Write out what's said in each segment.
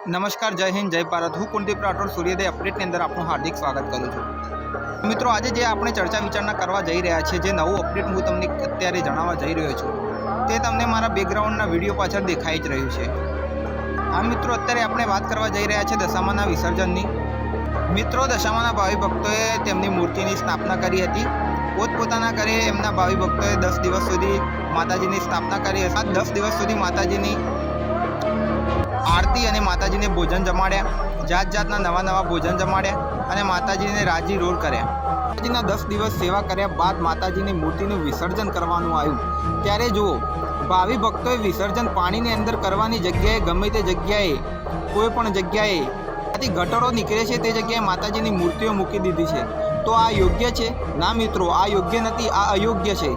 नमस्कार, जय हिंद, जय भारत। हूँ कुलदीप राठौड़ सूर्योदय अपडेटની અંદર આપનું હાર્દિક સ્વાગત કરું છું। મિત્રો, આજે જે આપણે ચર્ચા વિચારણા કરવા જઈ રહ્યા છીએ, જે નવું અપડેટ હું તમને અત્યારે જણાવવા જઈ રહ્યો છું, તે તમને મારા બેકગ્રાઉન્ડના વિડીયો પાછળ દેખાઈ જ રહ્યું છે। આ મિત્રો, અત્યારે આપણે વાત કરવા જઈ રહ્યા છીએ દશામાના વિસર્જનની। મિત્રો, દશામાના ભાવિ ભક્તોએ તેમની મૂર્તિની સ્થાપના કરી હતી। પોતપોતાના ઘરે એમના ભાવિ ભક્તોએ 10 દિવસ સુધી માતાજીની સ્થાપના કરી હતી। 10 દિવસ સુધી માતાજીની आरती और माताजी ने भोजन जमाड्या, जात जातना नवा नवा भोजन जमाड्या और माताजी ने राजी रोल कर्या। माताजी 10 दिवस सेवा कर्या बाद माताजी की मूर्ति विसर्जन करवानुं आव्युं। त्यारे जुओ, भावी भक्तों विसर्जन पानी ने अंदर करवानी जग्याए गमे ते जग्याए कोईपण जग्याए गटरो निकळे छे ते जग्याए माताजी की मूर्तिओ मूकी दीधी छे। तो आ योग्य छे? ना मित्रों, आ योग्य नथी, आ अयोग्य छे।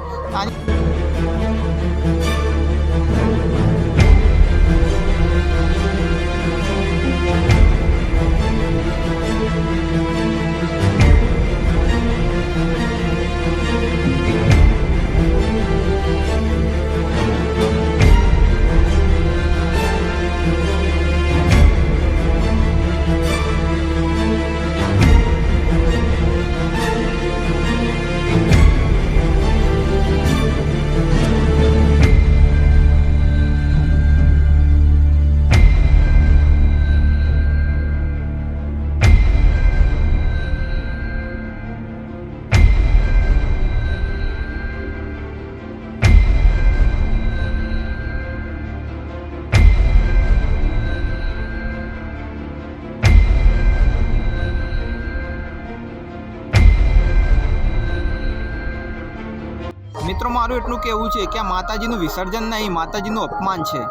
मित्रों, मारू एटलुं कहेवुं छे कि आ माताजीनुं विसर्जन नहीं, माताजीनुं अपमान छे।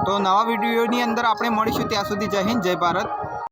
तो नवा विडियोनी अंदर आपणे मळीशुं, त्यां सुधी जय हिंद, जय भारत।